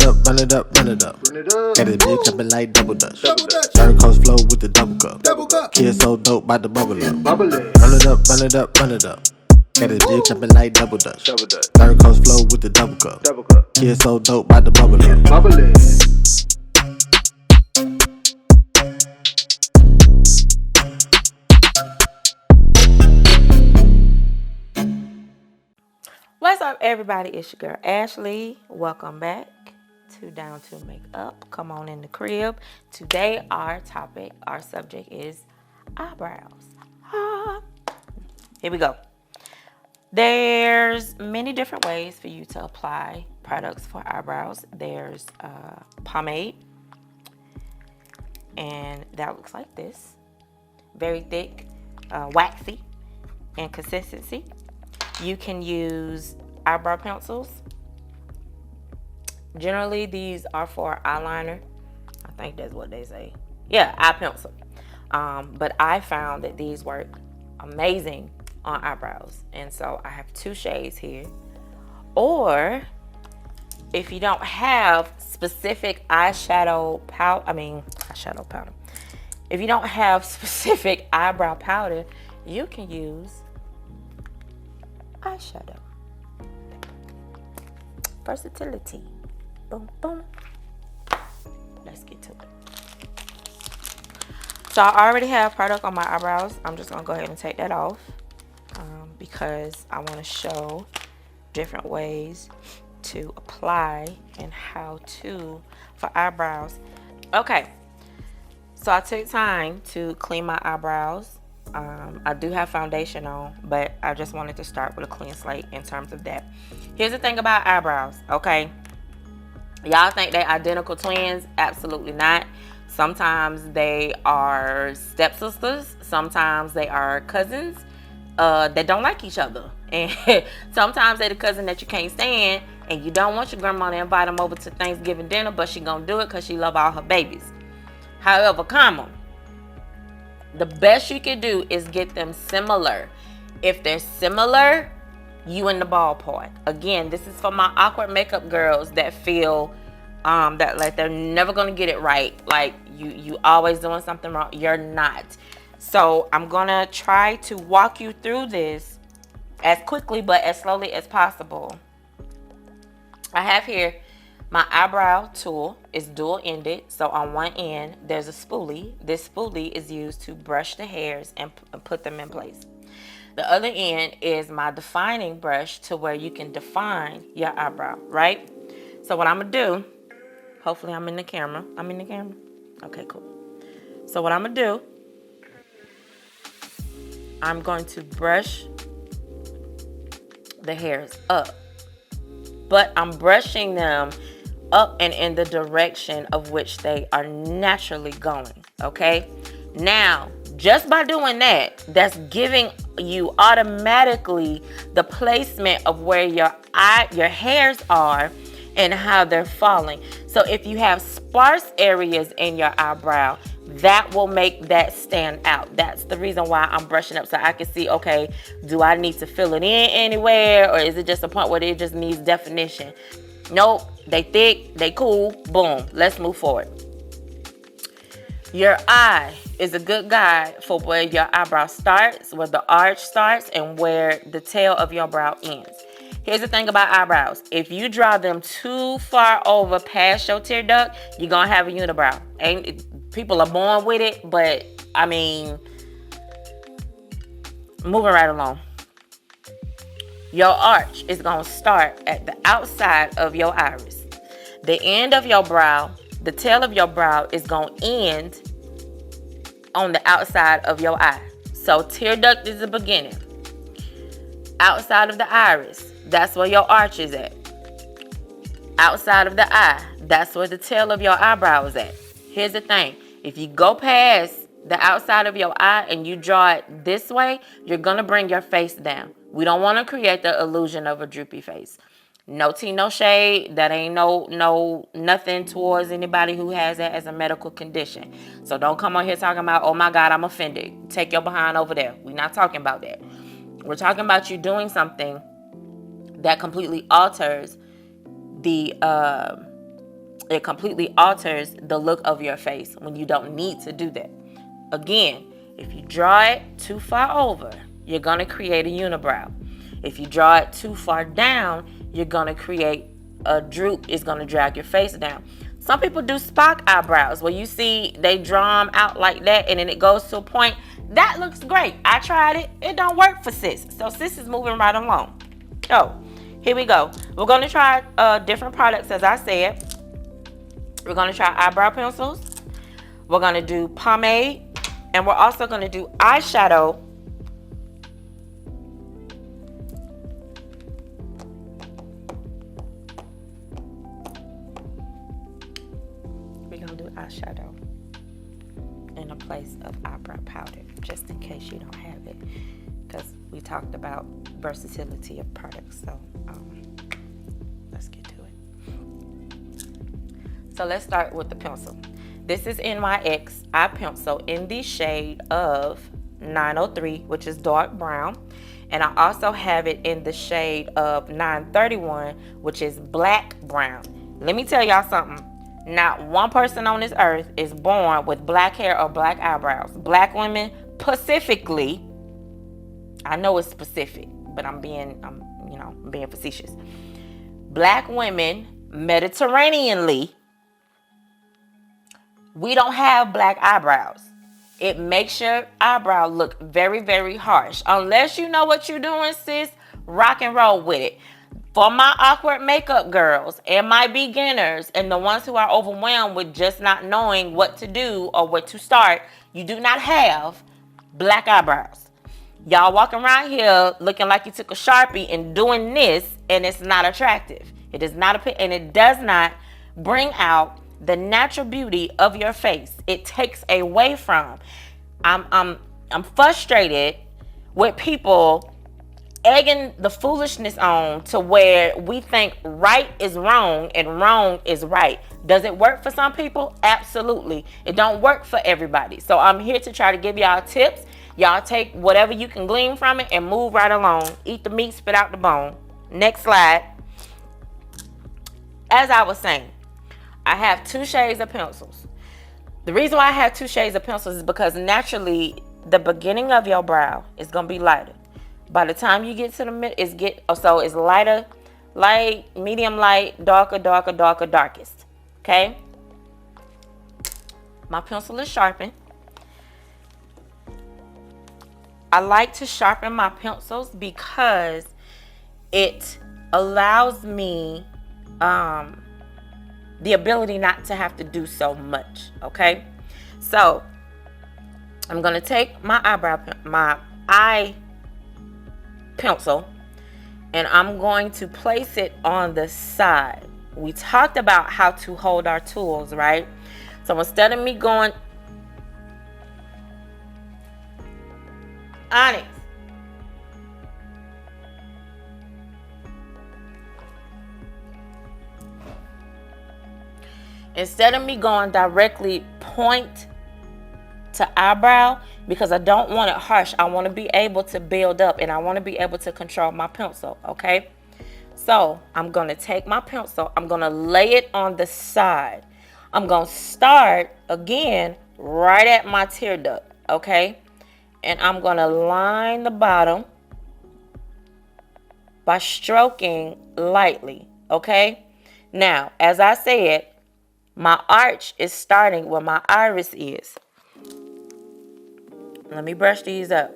up, run it up, run it up. Got this bitch jumping like double dutch. Third coast flow with the double cup. Kid so dope, bout to bubble up. Run it up, run it up, run it up. Got this bitch jumping like double dutch. Third coast flow with the double cup. Kid so dope, bout to bubble up. What's up, everybody? It's your girl Ashley. Welcome back to Down to MakeUp. Come on in the crib. Today, our subject is eyebrows. Here we go. There's many different ways for you to apply products for eyebrows. There's pomade, and that looks like this. Very thick, waxy in consistency. You can use eyebrow pencils. Generally, these are for eyeliner. I think that's what they say. Yeah, eye pencil. But I found that these work amazing on eyebrows. And so I have two shades here. Or if you don't have specific eyeshadow powder. If you don't have specific eyebrow powder, you can use eyeshadow. Versatility. Boom, boom. Let's get to it. So I already have product on my eyebrows. I'm just going to go ahead and take that off because I want to show different ways to apply and how to for eyebrows. Okay. So I took time to clean my eyebrows. I do have foundation on, but I just wanted to start with a clean slate in terms of that. Here's the thing about eyebrows, okay? Y'all think they're identical twins? Absolutely not. Sometimes they are stepsisters. Sometimes they are cousins that don't like each other. And sometimes they're the cousin that you can't stand, and you don't want your grandma to invite them over to Thanksgiving dinner, but she gonna do it because she love all her babies. However, the best you can do is get them similar. If they're similar, you in the ballpark. Again, this is for my awkward makeup girls that feel that like they're never gonna get it right. Like you always doing something wrong. You're not. So I'm gonna try to walk you through this as quickly but as slowly as possible. I have here my eyebrow tool. Is dual-ended, so on one end there's a spoolie. This spoolie is used to brush the hairs and put them in place. The other end is my defining brush to where you can define your eyebrow, right? So what I'm gonna do, hopefully I'm in the camera. I'm in the camera? Okay, cool. So what I'm gonna do, I'm going to brush the hairs up, but I'm brushing them up and in the direction of which they are naturally going, okay? Now, just by doing that, that's giving you automatically the placement of where your hairs are and how they're falling. So if you have sparse areas in your eyebrow, that will make that stand out. That's the reason why I'm brushing up, so I can see, okay, do I need to fill it in anywhere, or is it just a point where it just needs definition? Nope, they thick, they cool, boom, let's move forward. Your eye is a good guide for where your eyebrow starts, where the arch starts, and where the tail of your brow ends. Here's the thing about eyebrows. If you draw them too far over past your tear duct, you're going to have a unibrow. People are born with it, but, I mean, moving right along. Your arch is going to start at the outside of your iris. The end of your brow, the tail of your brow is going to end on the outside of your eye. So tear duct is the beginning. Outside of the iris, that's where your arch is at. Outside of the eye, that's where the tail of your eyebrow is at. Here's the thing. If you go past the outside of your eye and you draw it this way, you're going to bring your face down. We don't want to create the illusion of a droopy face. No tea, no shade. That ain't nothing towards anybody who has that as a medical condition. So don't come on here talking about, oh my God, I'm offended. Take your behind over there. We're not talking about that. We're talking about you doing something that completely alters the It completely alters the look of your face when you don't need to do that. Again, if you draw it too far over, you're going to create a unibrow. If you draw it too far down, you're going to create a droop. It's going to drag your face down. Some people do Spock eyebrows where you see they draw them out like that and then it goes to a point. That looks great. I tried it. It don't work for sis. So sis is moving right along. So here we go. We're going to try different products as I said. We're going to try eyebrow pencils. We're going to do pomade. And we're also going to do eyeshadow. We're going to do eyeshadow in a place of eyebrow powder, just in case you don't have it. Because we talked about versatility of products. So let's get to it. So let's start with the pencil. This is NYX eye pencil in the shade of 903, which is dark brown. And I also have it in the shade of 931, which is black brown. Let me tell y'all something. Not one person on this earth is born with black hair or black eyebrows. Black women specifically, I know it's specific, but I'm being facetious. Black women, Mediterraneanly, we don't have black eyebrows. It makes your eyebrow look very, very harsh. Unless you know what you're doing, sis, rock and roll with it. For my awkward makeup girls and my beginners and the ones who are overwhelmed with just not knowing what to do or where to start, you do not have black eyebrows. Y'all walking around here looking like you took a Sharpie and doing this, and it's not attractive. It is not and it does not bring out the natural beauty of your face. It takes away from. I'm frustrated with people egging the foolishness on to where we think right is wrong and wrong is right. Does it work for some people? Absolutely. It don't work for everybody. So I'm here to try to give y'all tips. Y'all take whatever you can glean from it and move right along. Eat the meat, spit out the bone. Next slide. As I was saying, I have 2 shades of pencils. The reason why I have 2 shades of pencils is because naturally the beginning of your brow is going to be lighter. By the time you get to the mid, it's lighter, light, medium light, darker, darker, darker, darkest. Okay? My pencil is sharpened. I like to sharpen my pencils because it allows me the ability not to have to do so much. Okay, so I'm gonna take my eye pencil and I'm going to place it on the side. We talked about how to hold our tools, right? So instead of me going Onyx, instead of me going directly point to eyebrow, because I don't want it harsh, I want to be able to build up and I want to be able to control my pencil. Okay, so I'm going to take my pencil, I'm going to lay it on the side. I'm going to start again right at my tear duct. Okay, and I'm going to line the bottom by stroking lightly. Okay, now as I said, my arch is starting where my iris is. Let me brush these up.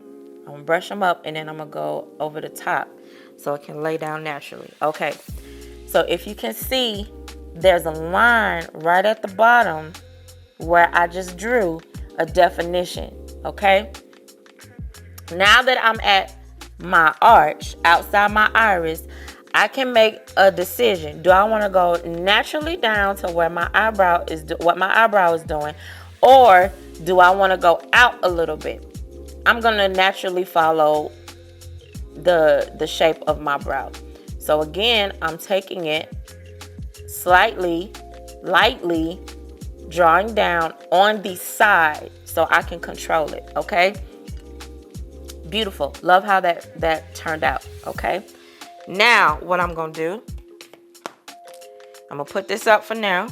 I'm going to brush them up and then I'm going to go over the top so it can lay down naturally. Okay, so if you can see, there's a line right at the bottom where I just drew a definition. Okay, now that I'm at my arch outside my iris, I can make a decision. Do I want to go naturally down to where my eyebrow is, what my eyebrow is doing, or do I want to go out a little bit? I'm going to naturally follow the shape of my brow. So again, I'm taking it slightly, lightly, drawing down on the side so I can control it. Okay, beautiful. Love how that turned out. Okay, now what I'm gonna do I'm gonna put this up for now.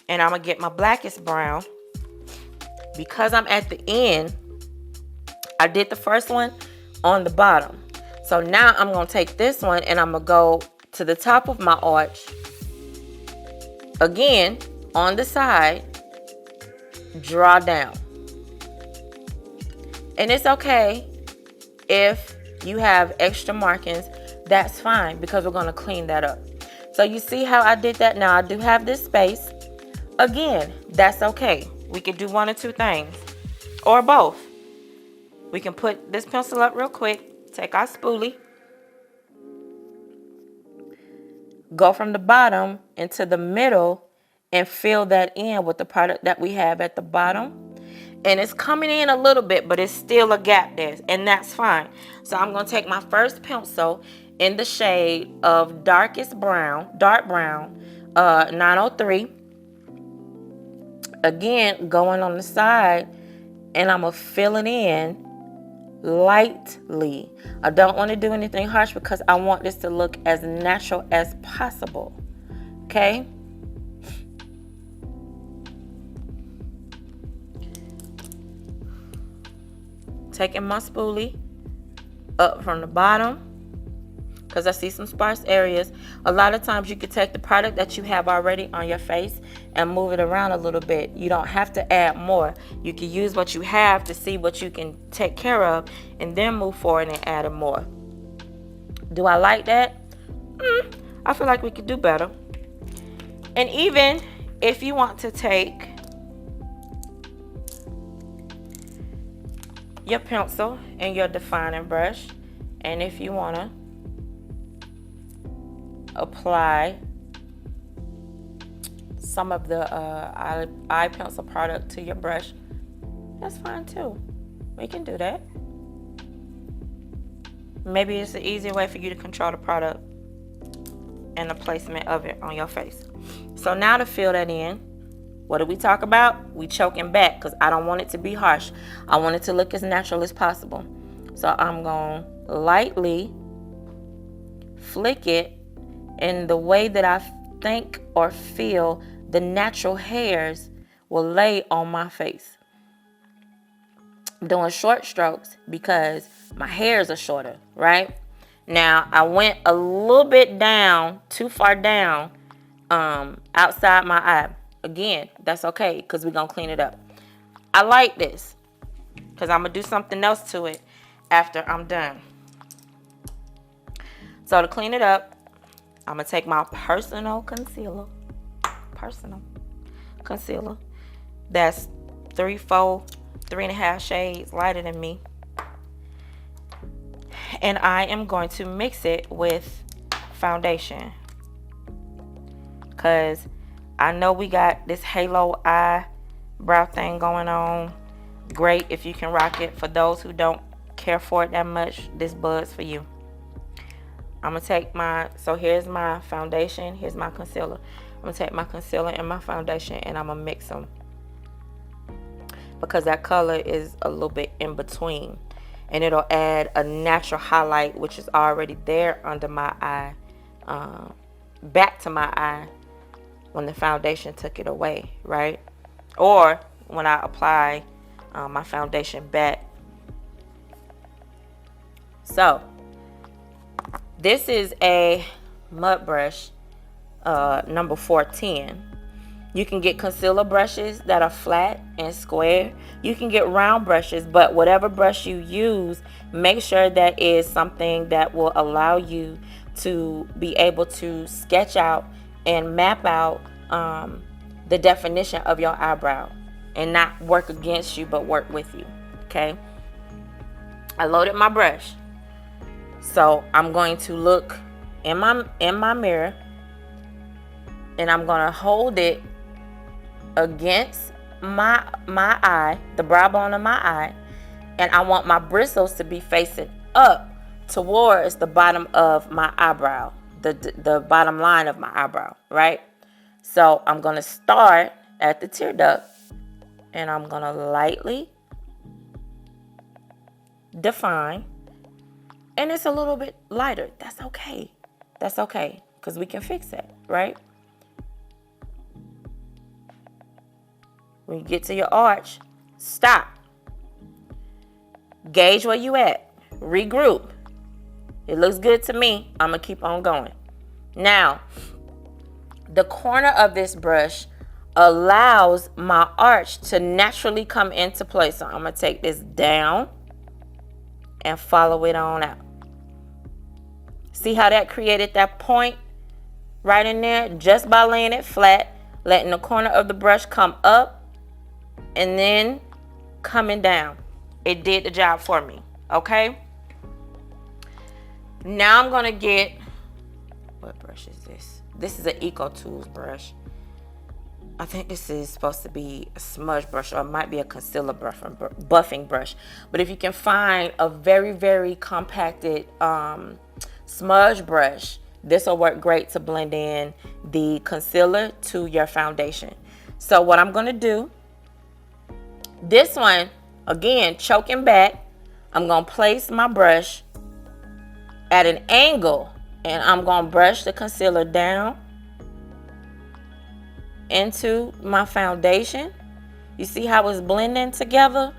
And I'm gonna get my blackest brown. Because I'm at the end, I did the first one on the bottom. So now I'm gonna take this one and I'm gonna go to the top of my arch. Again, on the side, draw down. And it's okay if you have extra markings, that's fine because we're gonna clean that up. So you see how I did that? Now I do have this space. Again, that's okay. We could do one or two things or both. We can put this pencil up real quick, take our spoolie, go from the bottom into the middle and fill that in with the product that we have at the bottom. And it's coming in a little bit, but it's still a gap there, and that's fine. So I'm going to take my first pencil in the shade of dark brown, 903. Again, going on the side, and I'm going to fill it in lightly. I don't want to do anything harsh because I want this to look as natural as possible. Okay? Taking my spoolie up from the bottom because I see some sparse areas. A lot of times you could take the product that you have already on your face and move it around a little bit. You don't have to add more. You can use what you have to see what you can take care of and then move forward and add more. Do I like that? I feel like we could do better. And even if you want to take your pencil and your defining brush, and if you want to apply some of the eye pencil product to your brush, that's fine too. We can do that. Maybe it's an easier way for you to control the product and the placement of it on your face. So now to fill that in, what do we talk about? We choking back because I don't want it to be harsh. I want it to look as natural as possible. So I'm going to lightly flick it in the way that I think or feel the natural hairs will lay on my face. I'm doing short strokes because my hairs are shorter, right? Now, I went a little bit down, too far down, outside my eye. Again, that's okay because we're going to clean it up. I like this because I'm going to do something else to it after I'm done. So to clean it up, I'm going to take my personal concealer. That's 3.5 shades lighter than me. And I am going to mix it with foundation. Because I know we got this halo eyebrow thing going on. Great if you can rock it. For those who don't care for it that much, this bud's for you. I'm going to take so here's my foundation. Here's my concealer. I'm going to take my concealer and my foundation and I'm going to mix them. Because that color is a little bit in between. And it'll add a natural highlight, which is already there under my eye. Back to my eye when the foundation took it away, right? Or when I apply my foundation back. So, this is a mud brush, number 410. You can get concealer brushes that are flat and square. You can get round brushes, but whatever brush you use, make sure that is something that will allow you to be able to sketch out and map out the definition of your eyebrow and not work against you, but work with you, okay? I loaded my brush. So I'm going to look in my mirror and I'm going to hold it against my eye, the brow bone of my eye, and I want my bristles to be facing up towards the bottom of my eyebrow, the bottom line of my eyebrow, right? So I'm going to start at the tear duct and I'm going to lightly define. And it's a little bit lighter. That's okay. That's okay, because we can fix that, right? When you get to your arch, stop. Gauge where you at. Regroup. It looks good to me. I'm going to keep on going. Now, the corner of this brush allows my arch to naturally come into place. So I'm going to take this down and follow it on out. See how that created that point right in there? Just by laying it flat, letting the corner of the brush come up, and then coming down. It did the job for me, okay? Now I'm going to get, what brush is this? This is an Eco Tools brush. I think this is supposed to be a smudge brush, or it might be a concealer buffing brush. But if you can find a very, very compacted smudge brush, this will work great to blend in the concealer to your foundation. So what I'm going to do, this one, again, choking back, I'm going to place my brush at an angle, and I'm going to brush the concealer down into my foundation. You see how it's blending together?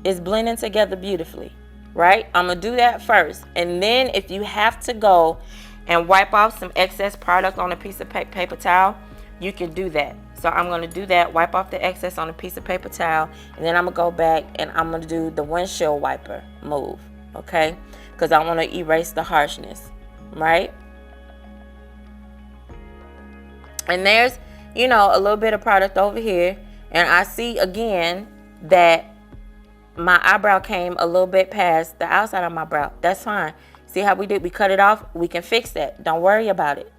It's blending together beautifully, right? I'm going to do that first. And then if you have to go and wipe off some excess product on a piece of paper towel, you can do that. So I'm going to do that, wipe off the excess on a piece of paper towel, and then I'm going to go back and I'm going to do the windshield wiper move, okay? Because I want to erase the harshness, right? And there's, you know, a little bit of product over here, and I see again that my eyebrow came a little bit past the outside of my brow. That's fine. See how we did? We cut it off. We can fix that. Don't worry about it.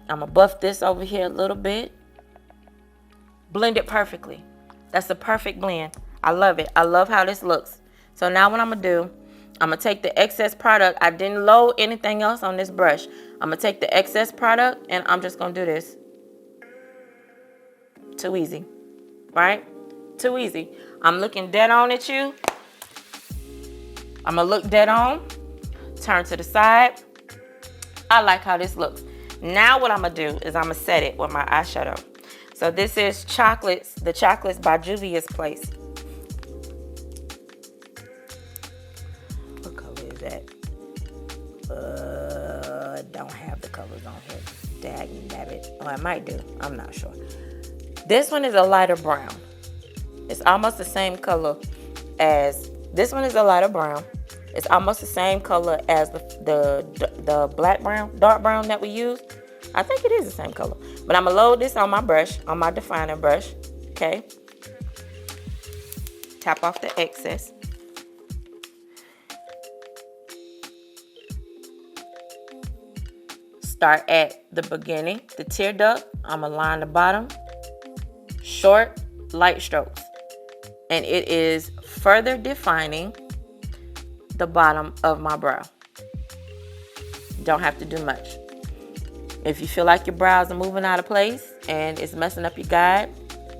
I'm going to buff this over here a little bit. Blend it perfectly. That's a perfect blend. I love it. I love how this looks. So now what I'm going to do, I'm going to take the excess product. I didn't load anything else on this brush. I'm going to take the excess product and I'm just going to do this. Too easy, right? Too easy. I'm looking dead on at you. I'm going to look dead on. Turn to the side. I like how this looks. Now what I'm going to do is I'm going to set it with my eyeshadow. So this is Chocolates, the Chocolates by Juvia's Place. What color is that? Don't have the colors on here. Dang nabbit. Oh, I might do. I'm not sure. This one is a lighter brown. It's almost the same color as, this one is a lighter brown. It's almost the same color as the black brown, dark brown that we use. I think it is the same color. But I'm going to load this on my brush, on my definer brush. Okay. Tap off the excess. Start at the beginning, the tear duct. I'm going to line the bottom. Short, light strokes. And it is further defining the bottom of my brow. Don't have to do much. If you feel like your brows are moving out of place and it's messing up your guide,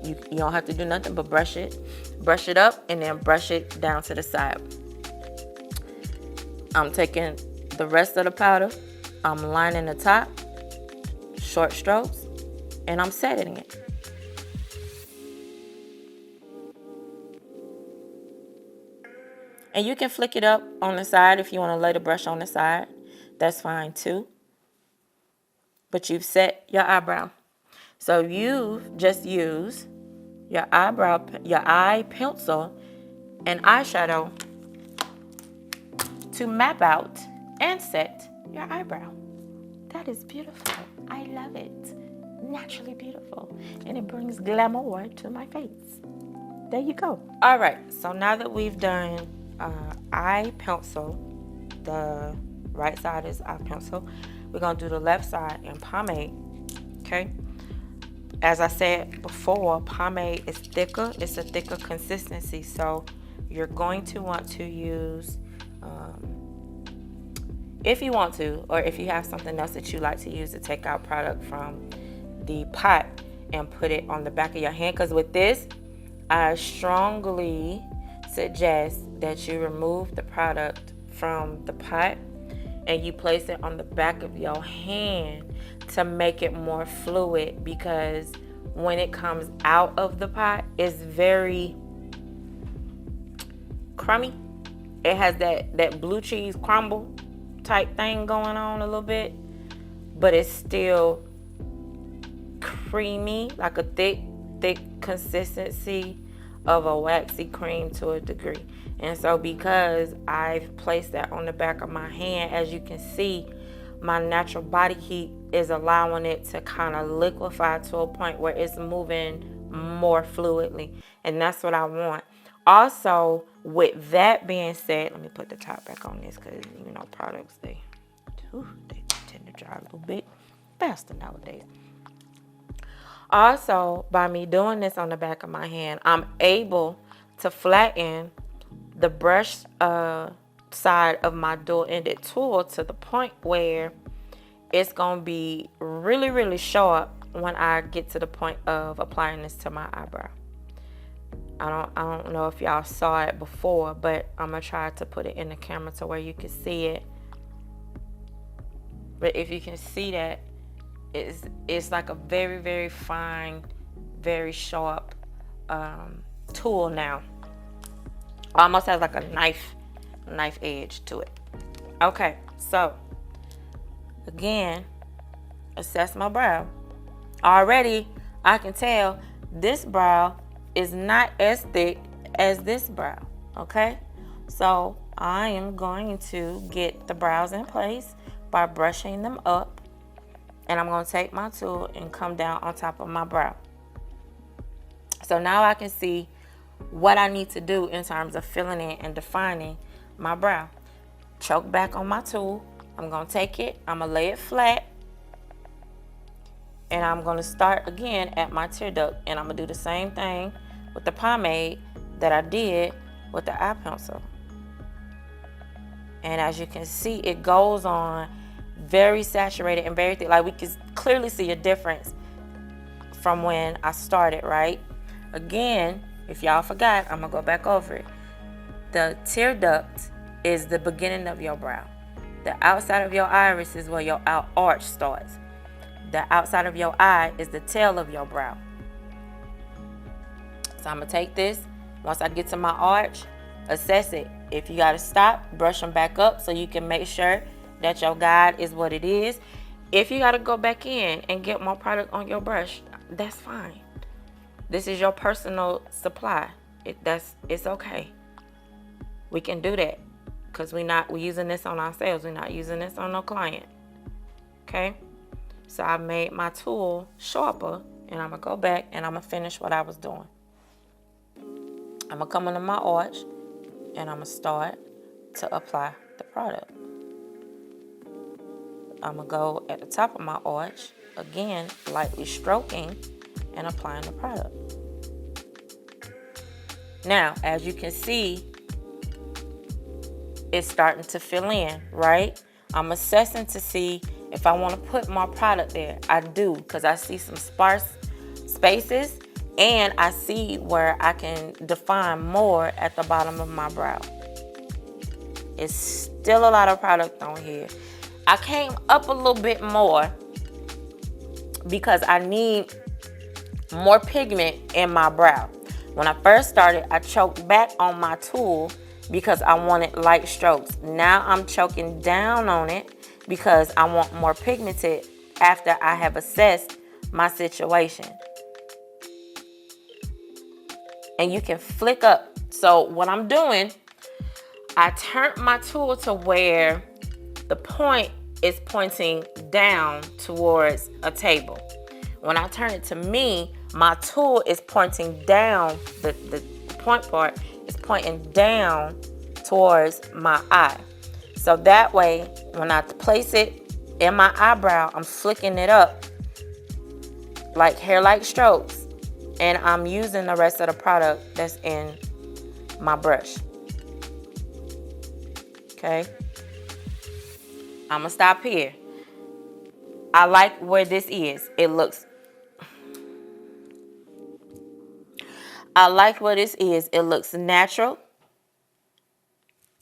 you don't have to do nothing but brush it up, and then brush it down to the side. I'm taking the rest of the powder, I'm lining the top, short strokes, and I'm setting it. And you can flick it up on the side if you want to lay the brush on the side. That's fine too. But you've set your eyebrow. So you just use your eye pencil and eyeshadow to map out and set your eyebrow. That is beautiful. I love it. Naturally beautiful. And it brings glamour to my face. There you go. All right. So now that we've done eye pencil, the right side is eye pencil. We're going to do the left side in pomade, okay? As I said before, pomade is thicker. It's a thicker consistency, so you're going to want to use, if you want to, or if you have something else that you like to use to take out product from the pot and put it on the back of your hand, because with this, I strongly suggest that you remove the product from the pot and you place it on the back of your hand to make it more fluid, because when it comes out of the pot, it's very crummy. It has that blue cheese crumble type thing going on a little bit, but it's still creamy, like a thick consistency of a waxy cream to a degree. And so because I've placed that on the back of my hand, as you can see, my natural body heat is allowing it to kind of liquefy to a point where it's moving more fluidly. And that's what I want. Also, with that being said, let me put the top back on this, because, you know, products, they tend to dry a little bit faster nowadays. Also, by me doing this on the back of my hand, I'm able to flatten the brush side of my dual-ended tool to the point where it's going to be really, really sharp when I get to the point of applying this to my eyebrow. I don't know if y'all saw it before, but I'm going to try to put it in the camera to where you can see it. But if you can see that, it's like a very, very fine, very sharp tool now. Almost has like a knife edge to it. Okay, so again, assess my brow. Already, I can tell this brow is not as thick as this brow, okay? So I am going to get the brows in place by brushing them up. And I'm going to take my tool and come down on top of my brow. So now I can see what I need to do in terms of filling in and defining my brow. Choke back on my tool. I'm going to take it. I'm going to lay it flat. And I'm going to start again at my tear duct. And I'm going to do the same thing with the pomade that I did with the eye pencil. And as you can see, it goes on very saturated and very thick. Like, we can clearly see a difference from when I started, right? Again, if y'all forgot, I'm gonna go back over it. The tear duct is the beginning of your brow. The outside of your iris is where your out arch starts. The outside of your eye is the tail of your brow. So I'm gonna take this. Once I get to my arch, assess it. If you gotta stop, brush them back up so you can make sure that your guide is what it is. If you gotta go back in and get more product on your brush, that's fine. This is your personal supply. It's okay. We can do that because we're using this on ourselves. We're not using this on no client. Okay? So I made my tool sharper, and I'm gonna go back and I'm gonna finish what I was doing. I'm gonna come into my arch and I'm gonna start to apply the product. I'm going to go at the top of my arch, again, lightly stroking and applying the product. Now, as you can see, it's starting to fill in, right? I'm assessing to see if I want to put more product there. I do, because I see some sparse spaces, and I see where I can define more at the bottom of my brow. It's still a lot of product on here. I came up a little bit more because I need more pigment in my brow. When I first started, I choked back on my tool because I wanted light strokes. Now I'm choking down on it because I want more pigmented after I have assessed my situation. And you can flick up. So what I'm doing, I turned my tool to where the point is pointing down towards a table. When I turn it to me, my tool is pointing down, the point part is pointing down towards my eye. So that way, when I place it in my eyebrow, I'm flicking it up like hair-like strokes, and I'm using the rest of the product that's in my brush. Okay? I'm gonna stop here. I like where this is. I like where this is. It looks natural.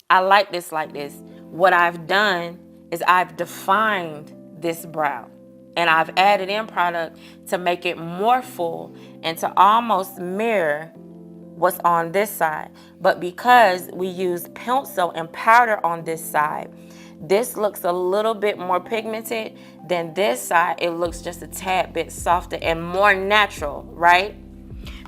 I like this like this. What I've done is I've defined this brow. And I've added in product to make it more full and to almost mirror what's on this side. But because we use pencil and powder on this side, this looks a little bit more pigmented than this side. It looks just a tad bit softer and more natural, right?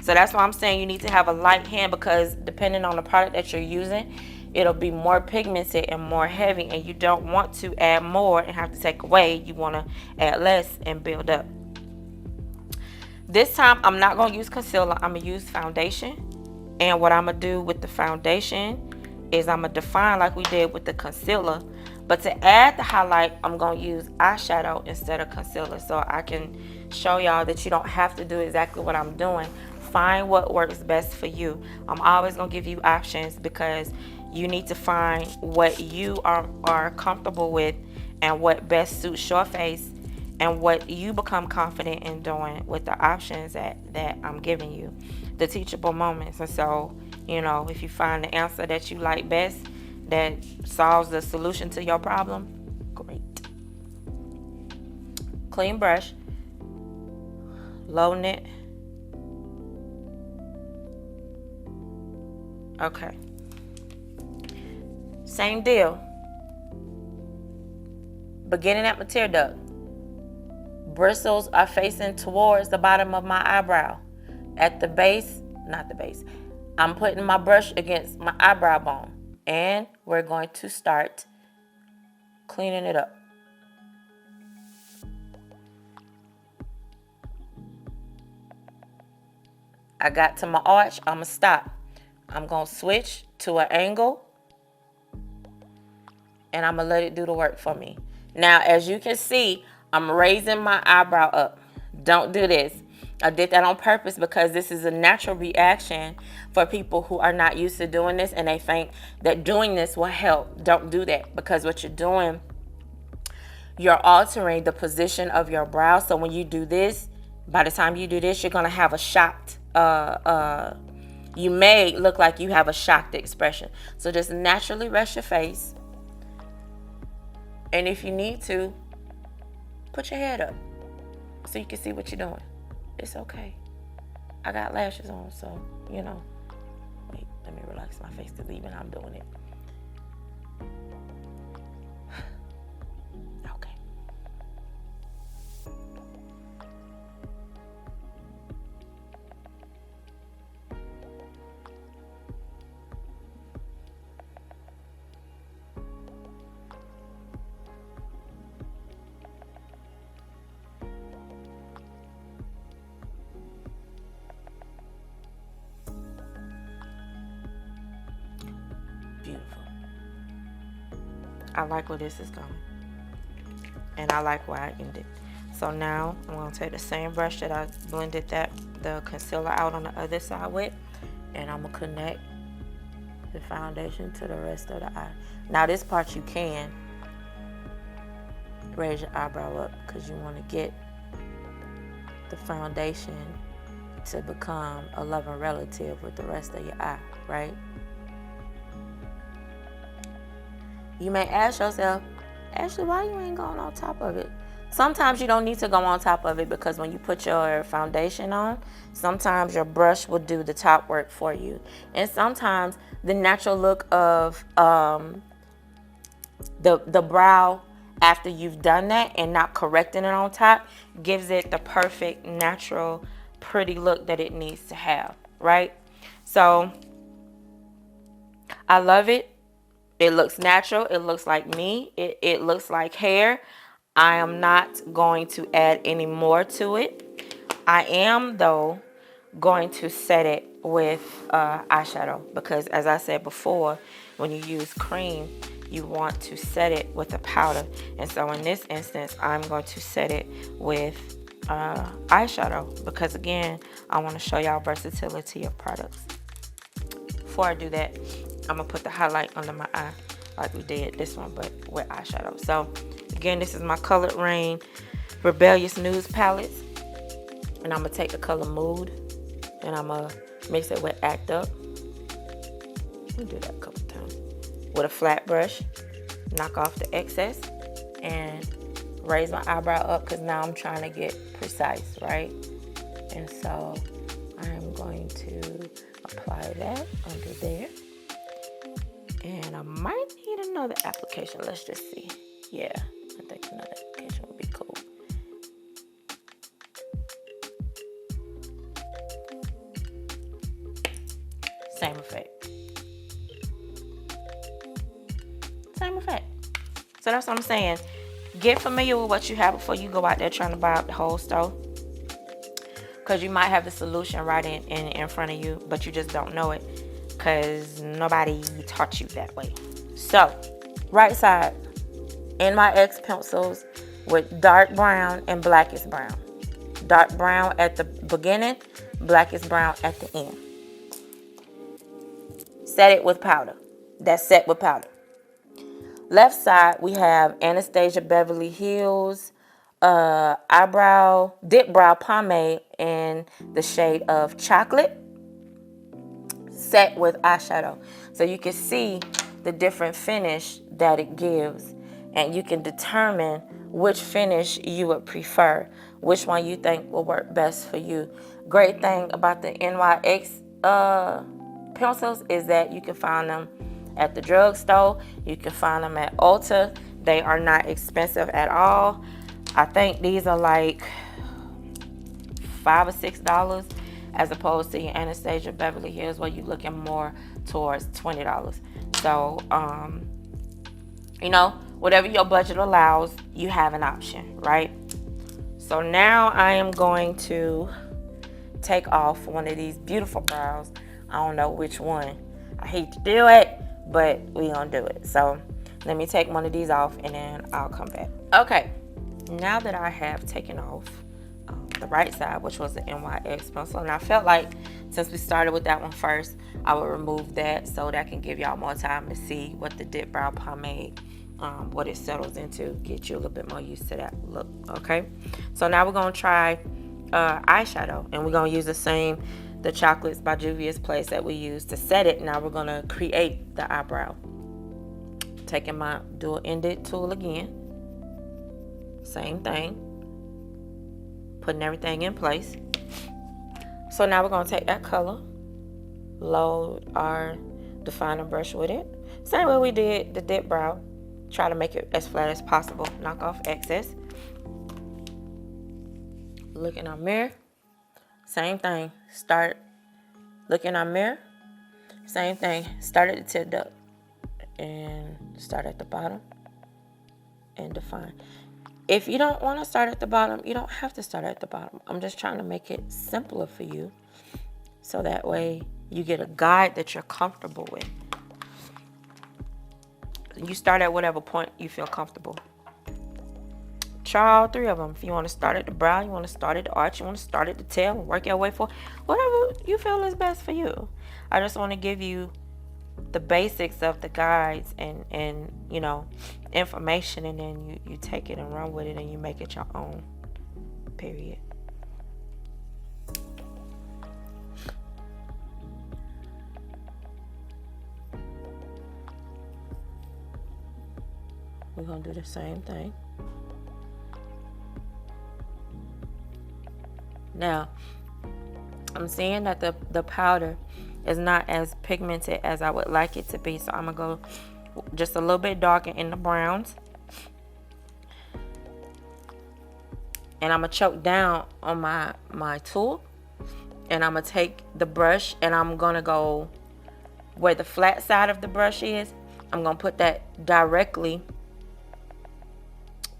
So that's why I'm saying you need to have a light hand, because depending on the product that you're using, it'll be more pigmented and more heavy, and you don't want to add more and have to take away. You want to add less and build up. This time I'm not going to use concealer. I'm going to use foundation. And what I'm going to do with the foundation is I'm going to define like we did with the concealer. But to add the highlight, I'm going to use eyeshadow instead of concealer, so I can show y'all that you don't have to do exactly what I'm doing. Find what works best for you. I'm always going to give you options, because you need to find what you are comfortable with and what best suits your face and what you become confident in doing with the options that I'm giving you, the teachable moments. And so, you know, if you find the answer that you like best that solves the solution to your problem, great. Clean brush, loading it. Okay. Same deal. Beginning at my tear duct. Bristles are facing towards the bottom of my eyebrow. At the base, not the base, I'm putting my brush against my eyebrow bone. And we're going to start cleaning it up. I got to my arch, I'm going to stop. I'm going to switch to an angle, and I'm going to let it do the work for me. Now, as you can see, I'm raising my eyebrow up. Don't do this. I did that on purpose because this is a natural reaction for people who are not used to doing this, and they think that doing this will help. Don't do that, because what you're doing, you're altering the position of your brow. So when you do this, by the time you do this, you're going to have a shocked, you may look like you have a shocked expression. So just naturally rest your face. And if you need to, put your head up so you can see what you're doing. It's okay. I got lashes on, so, you know. Wait, let me relax my face because even I'm doing it. Okay. Beautiful. I like where this is going, and I like where I ended. So now I'm going to take the same brush that I blended the concealer out on the other side with, and I'm going to connect the foundation to the rest of the eye. Now this part you can raise your eyebrow up because you want to get the foundation to become a loving relative with the rest of your eye, right? You may ask yourself, Ashley, why you ain't going on top of it? Sometimes you don't need to go on top of it, because when you put your foundation on, sometimes your brush will do the top work for you. And sometimes the natural look of the brow after you've done that and not correcting it on top gives it the perfect, natural, pretty look that it needs to have, right? So I love it. It looks natural. It looks like me. It looks like hair. I am not going to add any more to it. I am, though, going to set it with eyeshadow, because as I said before, when you use cream, you want to set it with a powder. And so in this instance, I'm going to set it with eyeshadow, because again, I want to show y'all versatility of products. Before I do that, I'm going to put the highlight under my eye like we did this one, but with eyeshadow. So again, this is my Colored Rain Rebellious Nudes palettes. And I'm going to take the color Mood, and I'm going to mix it with Act Up. Let me do that a couple times. With a flat brush, knock off the excess. and raise my eyebrow up because now I'm trying to get precise, right? And so I'm going to apply that under there. And I might need another application. Let's just see. Yeah, I think another application would be cool. Same effect. Same effect. So that's what I'm saying. Get familiar with what you have before you go out there trying to buy up the whole stove. Because you might have the solution right in front of you, but you just don't know it because nobody taught you that way. So, right side, NYX pencils with dark brown and blackest brown. Dark brown at the beginning, blackest brown at the end. Set it with powder. That's set with powder. Left side, we have Anastasia Beverly Hills dip brow pomade in the shade of chocolate, set with eyeshadow. So you can see the different finish that it gives, and you can determine which finish you would prefer, which one you think will work best for you. Great thing about the NYX pencils is that you can find them at the drugstore. You can find them at Ulta. They are not expensive at all. I think these are like $5 or $6 as opposed to your Anastasia Beverly Hills where you're looking more towards $20. So, you know, whatever your budget allows, you have an option, right? So now I am going to take off one of these beautiful brows. I don't know which one. I hate to do it, but we gonna do it. So let me take one of these off and then I'll come back. Okay, now that I have taken off the right side, which was the NYX pencil, and I felt like since we started with that one first, I would remove that so that can give y'all more time to see what the dip brow pomade, what it settles into, get you a little bit more used to that look. Okay, so now we're gonna try eyeshadow, and we're gonna use the Chocolates by Juvia's Place that we used to set it. Now we're gonna create the eyebrow. Taking my dual-ended tool again. Same thing. Putting everything in place. So now we're gonna take that color, load our definer brush with it. Same way we did the dip brow. Try to make it as flat as possible. Knock off excess. Look in our mirror. Same thing. Start, look in our mirror. Same thing. Start at the tip duct and start at the bottom and define. If you don't want to start at the bottom, you don't have to start at the bottom. I'm just trying to make it simpler for you so that way you get a guide that you're comfortable with. You start at whatever point you feel comfortable. Try all three of them. If you want to start at the brow, you want to start at the arch, you want to start at the tail, and work your way forward. Whatever you feel is best for you. I just want to give you the basics of the guides and you know, information, and then you take it and run with it and you make it your own. Period. We're going to do the same thing. Now, I'm seeing that the powder is not as pigmented as I would like it to be, so I'm going to go just a little bit darker in the browns. And I'm going to choke down on my tool. And I'm going to take the brush and I'm going to go where the flat side of the brush is. I'm going to put that directly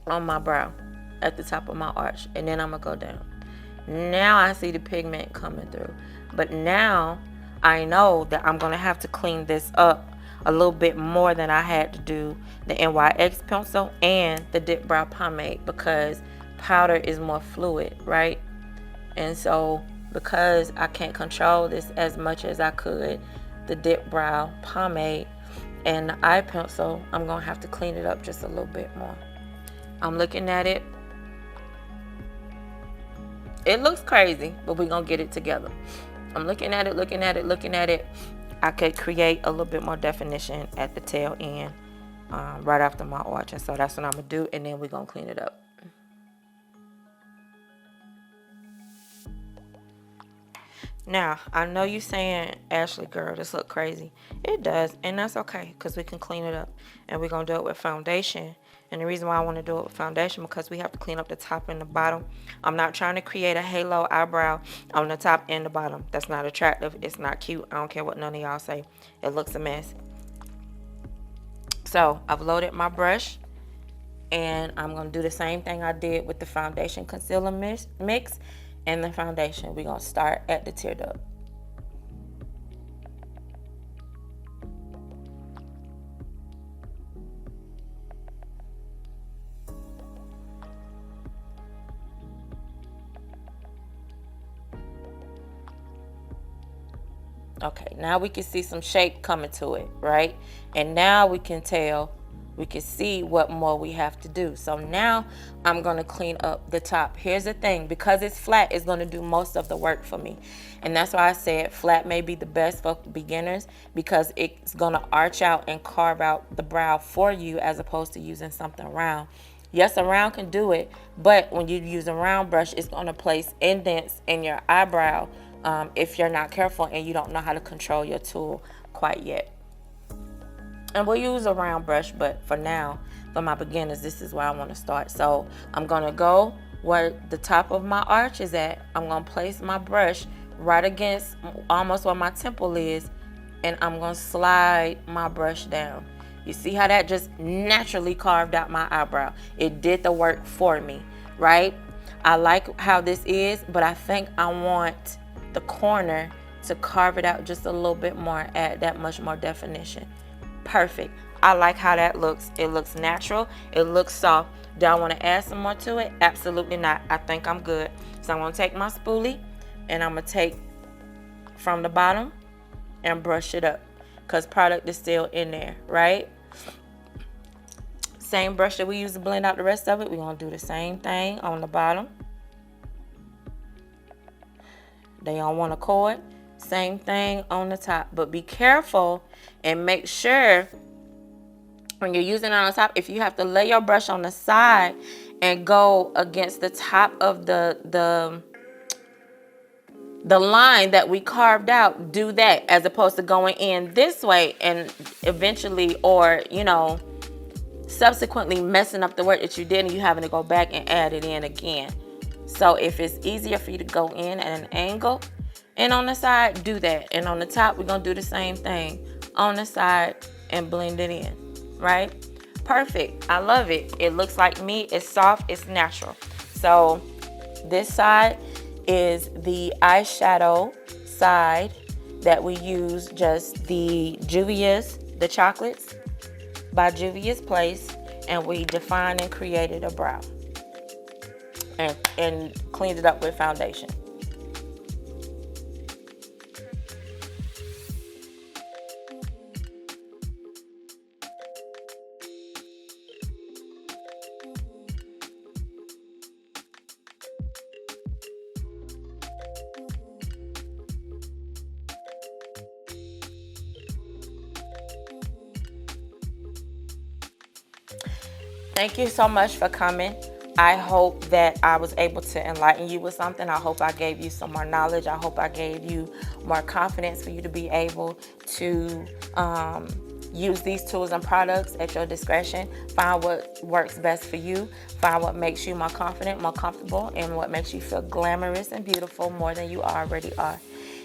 on my brow at the top of my arch. And then I'm going to go down. Now I see the pigment coming through. But now I know that I'm going to have to clean this up a little bit more than I had to do the NYX pencil and the dip brow pomade, because powder is more fluid, right? And so because I can't control this as much as I could the dip brow pomade and the eye pencil, I'm going to have to clean it up just a little bit more. I'm looking at it. It looks crazy, but we're going to get it together. I'm looking at it, looking at it, looking at it. I could create a little bit more definition at the tail end right after my arch. And so that's what I'm going to do, and then we're going to clean it up. Now, I know you saying, Ashley, girl, this look crazy. It does, and that's okay, because we can clean it up. And we're going to do it with foundation. And the reason why I want to do it with foundation, because we have to clean up the top and the bottom. I'm not trying to create a halo eyebrow on the top and the bottom. That's not attractive. It's not cute. I don't care what none of y'all say. It looks a mess. So, I've loaded my brush. And I'm going to do the same thing I did with the foundation concealer mix. And the foundation, we're going to start at the tear duct. Okay, now we can see some shape coming to it, right? And now we can tell, we can see what more we have to do. So now I'm going to clean up the top. Here's the thing, because it's flat, it's going to do most of the work for me. And that's why I said flat may be the best for beginners, because it's going to arch out and carve out the brow for you as opposed to using something round. Yes, a round can do it, but when you use a round brush, it's going to place indents in your eyebrow if you're not careful and you don't know how to control your tool quite yet. And we'll use a round brush, but for now, for my beginners, this is where I want to start. So I'm going to go where the top of my arch is at. I'm going to place my brush right against almost where my temple is, and I'm going to slide my brush down. You see how that just naturally carved out my eyebrow? It did the work for me, right? I like how this is, but I think I want the corner to carve it out just a little bit more, add that much more definition. Perfect. I like how that looks. It looks natural. It looks soft. Do I want to add some more to it? Absolutely not. I think I'm good. So I'm going to take my spoolie and I'm going to take from the bottom and brush it up, because product is still in there, right? Same brush that we use to blend out the rest of it. We're going to do the same thing on the bottom. They on one accord. Same thing on the top. But be careful and make sure when you're using it on the top, if you have to lay your brush on the side and go against the top of the line that we carved out, do that, as opposed to going in this way and eventually, or you know, subsequently messing up the work that you did and you having to go back and add it in again. So if it's easier for you to go in at an angle and on the side, do that. And on the top, we're going to do the same thing on the side and blend it in, right? Perfect. I love it. It looks like me. It's soft. It's natural. So this side is the eyeshadow side that we use, just the Juvia's, the chocolates by Juvia's Place, and we defined and created a brow and cleaned it up with foundation. Thank you so much for coming. I hope that I was able to enlighten you with something. I hope I gave you some more knowledge. I hope I gave you more confidence for you to be able to use these tools and products at your discretion. Find what works best for you. Find what makes you more confident, more comfortable, and what makes you feel glamorous and beautiful more than you already are.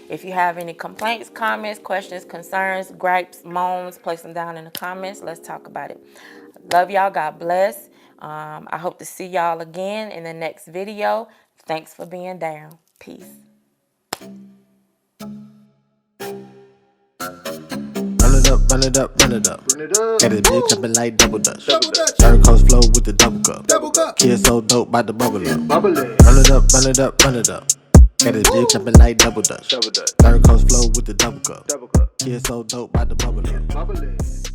If you have any complaints, comments, questions, concerns, gripes, moans, place them down in the comments. Let's talk about it. Love y'all. God bless. I hope to see y'all again in the next video. Thanks for being down. Peace. Run it up, run it up, run it up. Got it big, jumping like double dutch. Third coast flow with the double cup. Kid so dope, by the bubble up. Run it up, run it up, run it up. Got it big, jumping like double dutch. Third coast flow with the double cup. Kid so dope, by the bubble up.